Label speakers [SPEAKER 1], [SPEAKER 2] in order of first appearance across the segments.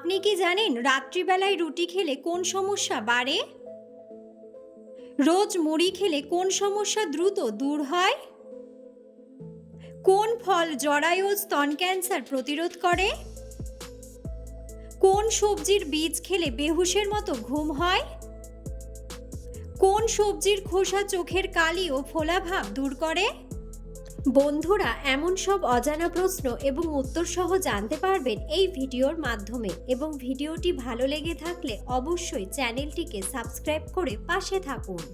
[SPEAKER 1] আপনি কি জানেন রাত্রিবেলায় রুটি খেলে কোন সমস্যা বাড়ে? রোজ মুড়ি খেলে কোন সমস্যা দ্রুত দূর হয়? কোন ফল জরায়ু ও স্তন ক্যান্সার প্রতিরোধ করে? কোন সবজির বীজ খেলে বেহুশের মতো ঘুম হয়? কোন সবজির খোসা চোখের কালি ও ফোলাভাব দূর করে? বন্ধুরা, এমন সব অজানা প্রশ্ন এবং উত্তর সহ জানতে পারবেন এই ভিডিওর মাধ্যমে, এবং ভিডিওটি ভালো লেগে থাকলে অবশ্যই চ্যানেলটিকে সাবস্ক্রাইব করে পাশে থাকুন।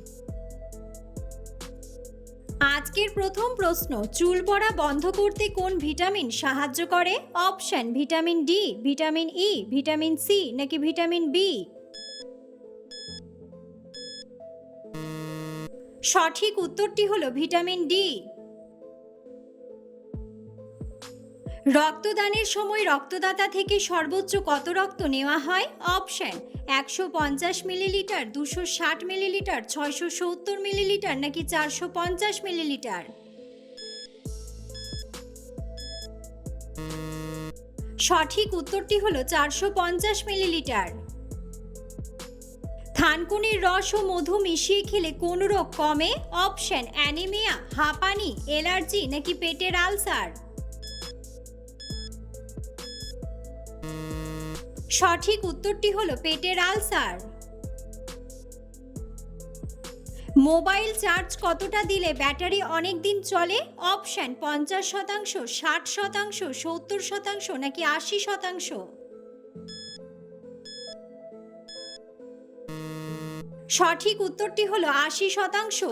[SPEAKER 1] আজকের প্রথম প্রশ্ন, চুল পড়া বন্ধ করতে কোন ভিটামিন সাহায্য করে? Option: vitamin D, vitamin E, vitamin C নাকি ভিটামিন বি? সঠিক উত্তরটি হলো ভিটামিন ডি। রক্তদানের সময় রক্তদাতা থেকে সর্বোচ্চ কত রক্ত নেওয়া হয়? অপশন: 150 মিলিলিটার, 260 মিলিলিটার, 670 মিলিলিটার নাকি 450 মিলিলিটার? সঠিক উত্তরটি হলো 450 মিলিলিটার। থানকুনির রস ও মধু মিশিয়ে খেলে কোন রোগ কমে? অপশন: অ্যানিমিয়া, হাঁপানি, অ্যালার্জি নাকি পেটের আলসার? সঠিক উত্তরটি হলো পেটের আলসার। মোবাইল চার্জ কতটা দিলে ব্যাটারি অনেক দিন চলে? অপশন: 50%, 60%, 70% নাকি 80%? সঠিক উত্তরটি হলো 80%।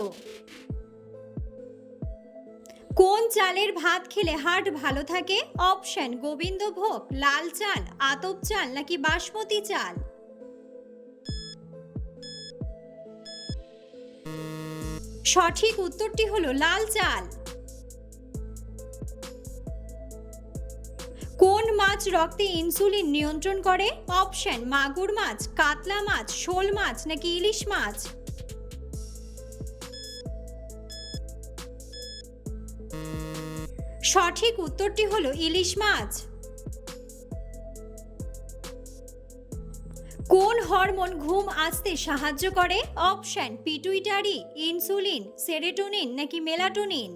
[SPEAKER 1] কোন চালের ভাত খেলে হার্ট ভালো থাকে? অপশন: গোবিন্দভোগ, লাল চাল, আতপ চাল নাকি বাসমতি চাল? সঠিক উত্তরটি হলো লাল চাল। কোন মাছ রক্তে ইনসুলিন নিয়ন্ত্রণ করে? অপশন: মাগুর মাছ, কাতলা মাছ, শোল মাছ নাকি ইলিশ মাছ? সঠিক উত্তরটি হলো ইলিশ মাছ। কোন হরমোন ঘুম আসতে সাহায্য করে? অপশন: পিটুইটারি, ইনসুলিন, সেরোটোনিন নাকি মেলাটোনিন?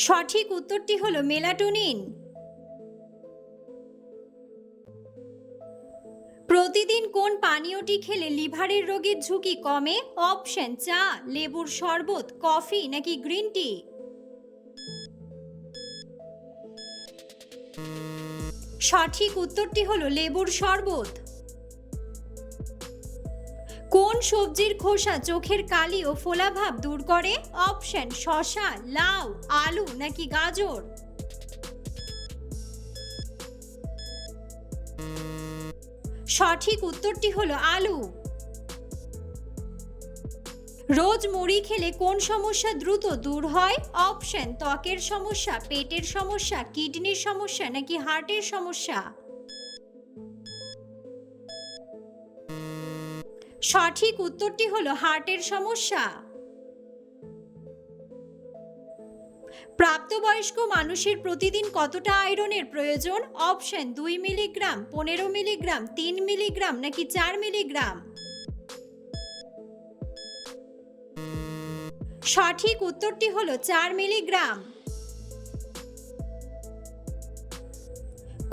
[SPEAKER 1] সঠিক উত্তরটি হলো মেলাটোনিন। প্রতিদিন কোন পানীয়টি খেলে লিভারের রোগের ঝুঁকি কমে? অপশন: চা, লেবুর শরবত, কফি নাকি গ্রিন টি? সঠিক উত্তরটি হলো লেবুর শরবত। কোন সবজির খোসা চোখের কালি ও ফোলাভাব দূর করে? অপশন: শসা, লাউ, আলু নাকি গাজর? সঠিক উত্তরটি হলো আলু। রোজ মুড়ি খেলে কোন সমস্যা দ্রুত দূর হয়? অপশন: ত্বকের সমস্যা, পেটের সমস্যা, কিডনির সমস্যা নাকি হার্টের সমস্যা? সঠিক উত্তরটি হলো হার্টের সমস্যা। প্রাপ্তবয়স্ক মানুষের প্রতিদিন কতটা আয়রনের প্রয়োজন? অপশন: 2 মিলিগ্রাম, 15 মিলিগ্রাম, 3 মিলিগ্রাম নাকি 4 মিলিগ্রাম? সঠিক উত্তরটি হলো 4 মিলিগ্রাম।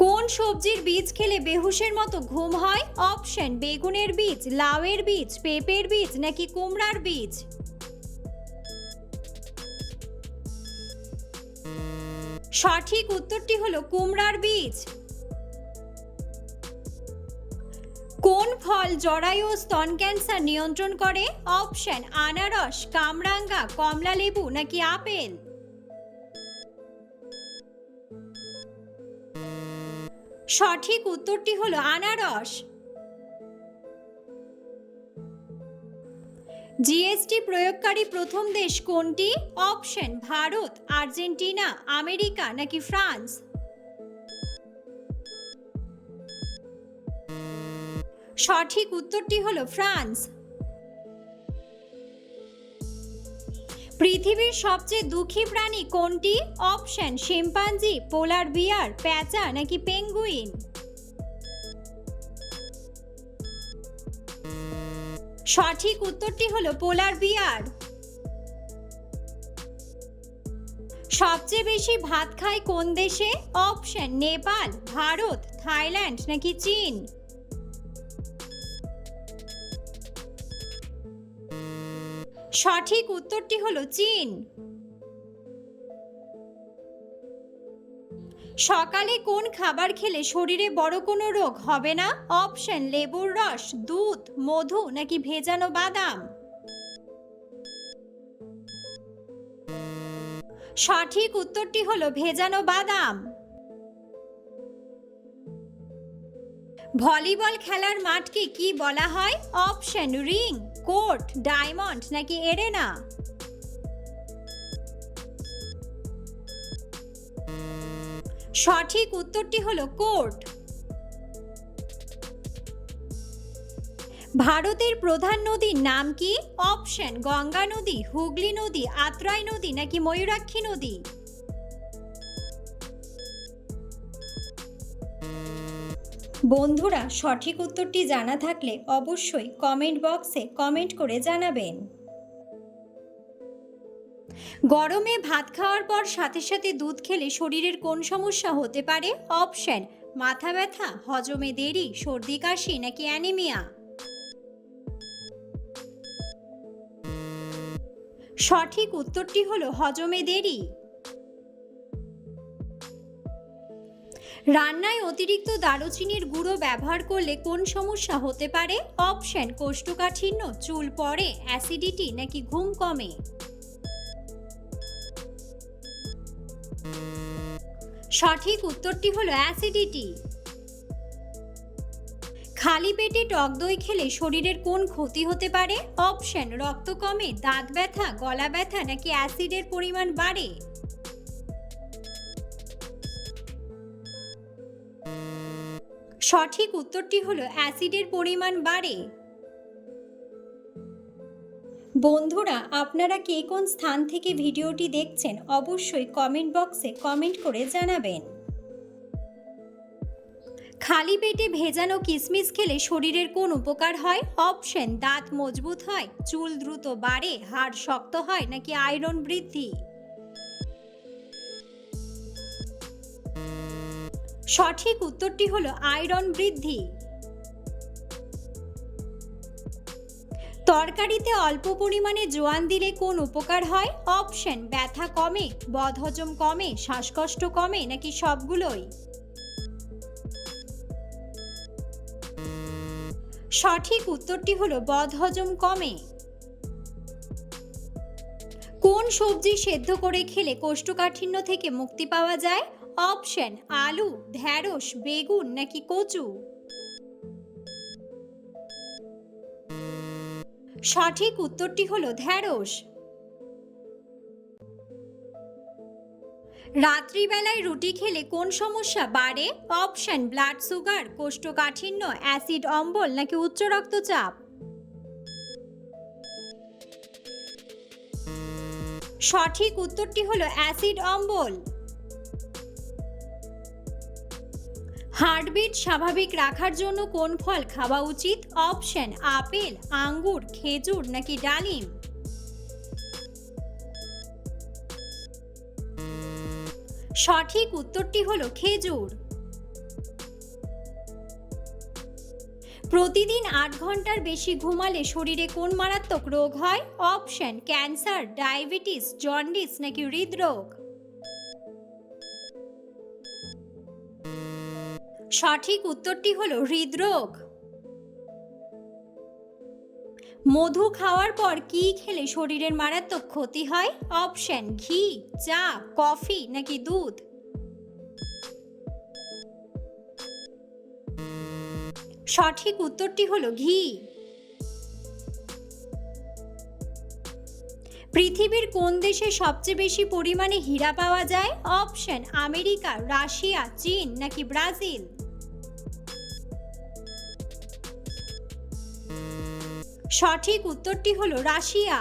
[SPEAKER 1] কোন সবজির বীজ খেলে বেহুশের মতো ঘুম হয়? অপশন: বেগুনের বীজ, লাউয়ের বীজ, পেঁপের বীজ নাকি কুমড়ার বীজ? সঠিক উত্তরটি হলো কুমড়ার বীজ। কোন ফল জরায়ু ও স্তন ক্যান্সার নিয়ন্ত্রণ করে? অপশন: আনারস, কামরাঙ্গা, কমলা লেবু নাকি আপেল? সঠিক উত্তরটি হলো আনারস। জিএসটি প্রয়োগকারী প্রথম দেশ কোনটি? অপশন: ভারত, আর্জেন্টিনা, আমেরিকা নাকি ফ্রান্স? সঠিক উত্তরটি হলো ফ্রান্স। পৃথিবীর সবচেয়ে দুঃখী প্রাণী কোনটি? অপশন শিম্পাঞ্জি, পোলার বিয়ার, প্যাঁচা নাকি পেঙ্গুইন। সঠিক উত্তরটি হলো পোলার বিয়ার। সবচেয়ে বেশি ভাত খায় কোন দেশে? অপশন নেপাল, ভারত, থাইল্যান্ড নাকি চীন। সঠিক উত্তরটি হলো চীন। সকালে কোন খাবার খেলে শরীরে বড় কোনো রোগ হবে না? অপশন লেবুর রস, দুধ, মধু নাকি ভেজানো বাদাম। সঠিক উত্তরটি হলো ভেজানো বাদাম। ভলিবল খেলার মাঠকে কি বলা হয়? অপশন রিং, কোর্ট, ডায়মন্ড নাকি এরেনা। সঠিক উত্তরটি হলো কোর্ট। ভারতের প্রধান নদীর নাম কি? অপশন গঙ্গা নদী, হুগলি নদী, আত্রাই নদী নাকি ময়ূরাক্ষী নদী। বন্ধুরা, সঠিক উত্তরটি জানা থাকলে অবশ্যই কমেন্ট বক্সে কমেন্ট করে জানাবেন। গরমে ভাত খাওয়ার পর সাথে সাথে দুধ খেলে শরীরের কোন সমস্যা হতে পারে? অপশন মাথা ব্যথা, হজমে দেরি, সর্দি কাশি নাকি অ্যানিমিয়া। সঠিক উত্তরটি হলো হজমে দেরি। রান্নায় অতিরিক্ত দারুচিনির গুঁড়ো ব্যবহার করলে কোন সমস্যা হতে পারে? অপশন কোষ্ঠকাঠিন্য, চুল পড়ে, অ্যাসিডিটি নাকি ঘুম কমে। সঠিক উত্তরটি হলো অ্যাসিডিটি। খালি পেটে টক দই খেলে শরীরের কোন ক্ষতি হতে পারে? অপশন রক্ত কমে, দাঁত ব্যথা, গলা ব্যথা নাকি অ্যাসিডের পরিমাণ বাড়ে। সঠিক উত্তরটি হলো অ্যাসিডের পরিমাণ বাড়ে। বন্ধুরা, আপনারা কে কোন স্থান থেকে ভিডিওটি দেখছেন অবশ্যই কমেন্ট বক্সে কমেন্ট করে জানাবেন। খালি পেটে ভেজানো কিশমিশ খেলে শরীরের কোন উপকার হয়? অপশন দাঁত মজবুত হয়, চুল দ্রুত বাড়ে, হাড় শক্ত হয় নাকি আয়রন বৃদ্ধি। সঠিক উত্তরটি হলো আয়রন বৃদ্ধি। তরকারিতে অল্প পরিমাণে জোয়ান দিলে কোন উপকার হয়? অপশন ব্যথা কমে, বদহজম কমে, শ্বাসকষ্ট কমে নাকি সবগুলোই। সঠিক উত্তরটি হলো বদহজম কমে। কোন সবজি সেদ্ধ করে খেলে কোষ্ঠকাঠিন্য থেকে মুক্তি পাওয়া যায়? অপশন আলু, ঢ্যাঁড়স, বেগুন নাকি কচু। সঠিক উত্তরটি হলো ঢ্যাঁড়স। রাত্রিবেলায় রুটি খেলে কোন সমস্যা বাড়ে? অপশন ব্লাড সুগার, কোষ্ঠকাঠিন্য, অ্যাসিড অম্বল নাকি উচ্চ রক্তচাপ। সঠিক উত্তরটি হলো অ্যাসিড অম্বল। হার্টবিট স্বাভাবিক রাখার জন্য কোন ফল খাওয়া উচিত? অপশন আপেল, আঙ্গুর, খেজুর নাকি ডালিম। সঠিক উত্তরটি হলো খেজুর। প্রতিদিন 8 ঘন্টার বেশি ঘুমালে শরীরে কোন মারাত্মক রোগ হয়? অপশন ক্যান্সার, ডায়াবেটিস, জন্ডিস নাকি হৃদরোগ। সঠিক উত্তরটি হলো হৃদরোগ। মধু খাওয়ার পর কি খেলে শরীরের মারাত্মক ক্ষতি হয়? অপশন ঘি, চা, কফি নাকি দুধ। সঠিক উত্তরটি হলো ঘি। পৃথিবীর কোন দেশে সবচেয়ে বেশি পরিমাণে হীরা পাওয়া যায়? অপশন আমেরিকা, রাশিয়া, চীন নাকি ব্রাজিল। সঠিক উত্তরটি হলো রাশিয়া।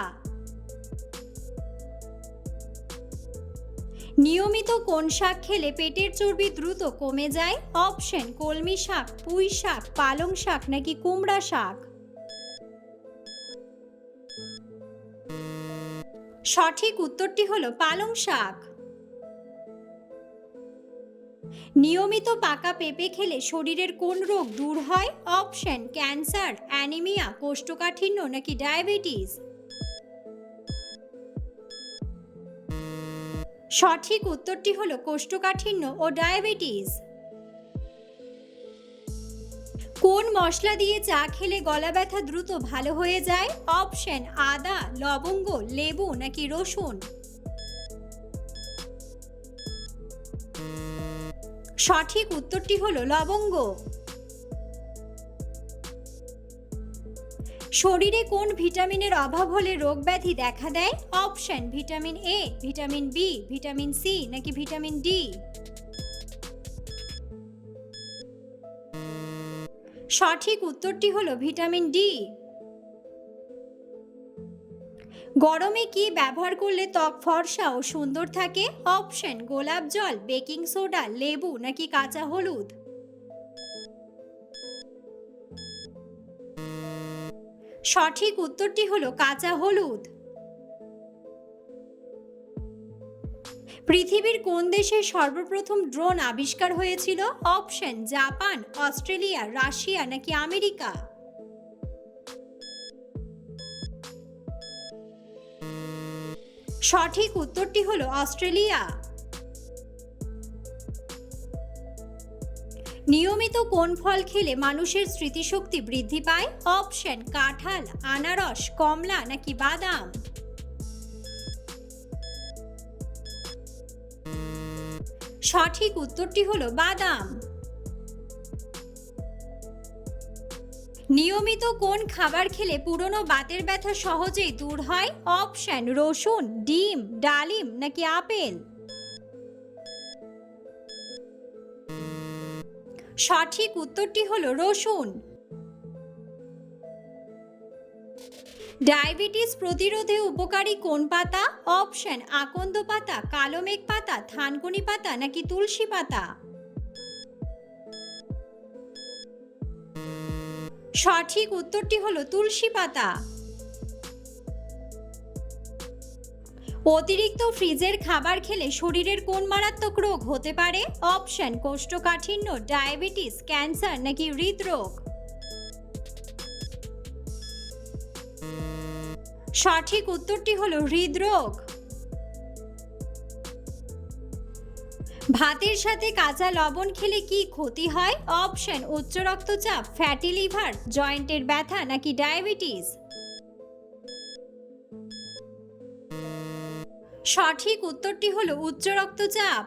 [SPEAKER 1] নিয়মিত কোন শাক খেলে পেটের চর্বি দ্রুত কমে যায়? অপশন কলমি শাক, পুঁই শাক, পালং শাক নাকি কুমড়া শাক। সঠিক উত্তরটি হলো পালং শাক। নিয়মিত পাকা পেঁপে খেলে শরীরের কোন রোগ দূর হয়? অপশন ক্যান্সার, অ্যানিমিয়া, কোষ্ঠকাঠিন্য নাকি ডায়াবেটিস। সঠিক উত্তরটি হলো কোষ্ঠকাঠিন্য ও ডায়াবেটিস। কোন মশলা দিয়ে চা খেলে গলা ব্যথা দ্রুত ভালো হয়ে যায়? অপশন আদা, লবঙ্গ, লেবু নাকি রসুন। সঠিক উত্তরটি হলো লবঙ্গ। শরীরে কোন ভিটামিনের অভাব হলে রোগ ব্যাধি দেখা দেয়? Option vitamin A, vitamin B, vitamin C নাকি ভিটামিন ডি। সঠিক উত্তরটি হলো ভিটামিন ডি। গরমে কি ব্যবহার করলে ত্বক ফর্সা ও সুন্দর থাকে? অপশন গোলাপ জল, বেকিং সোডা, লেবু নাকি কাঁচা হলুদ। সঠিক উত্তরটি হলো কাঁচা হলুদ। পৃথিবীর কোন দেশে সর্বপ্রথম ড্রোন আবিষ্কার হয়েছিল? অপশন জাপান, অস্ট্রেলিয়া, রাশিয়া নাকি আমেরিকা। সঠিক উত্তরটি হলো অস্ট্রেলিয়া। নিয়মিত কোন ফল খেলে মানুষের স্মৃতিশক্তি বৃদ্ধি পায়? অপশন কাঁঠাল, আনারস, কমলা নাকি বাদাম। সঠিক উত্তরটি হলো বাদাম। নিয়মিত কোন খাবার খেলে পুরনো বাতের ব্যথা সহজেই দূর হয়? অপশন রসুন, ডিম, ডালিম নাকি আপেল। সঠিক উত্তরটি হলো রসুন। ডায়াবেটিস প্রতিরোধে উপকারী কোন পাতা? অপশন আকন্দ পাতা, কালো মেঘ পাতা, থানকুনি পাতা নাকি তুলসী পাতা। সঠিক উত্তরটি হলো তুলসী পাতা। অতিরিক্ত ফ্রিজের খাবার খেলে শরীরের কোন মারাত্মক রোগ হতে পারে? অপশন কোষ্ঠকাঠিন্য, ডায়াবেটিস, ক্যান্সার নাকি হৃদরোগ। সঠিক উত্তরটি হলো হৃদরোগ। ভাতের সাথে কাঁচা লবণ খেলে কি ক্ষতি হয়? অপশন উচ্চ রক্তচাপ, ফ্যাটি লিভার, জয়েন্টের ব্যথা নাকি ডায়াবেটিস। সঠিক উত্তরটি হলো উচ্চ রক্তচাপ।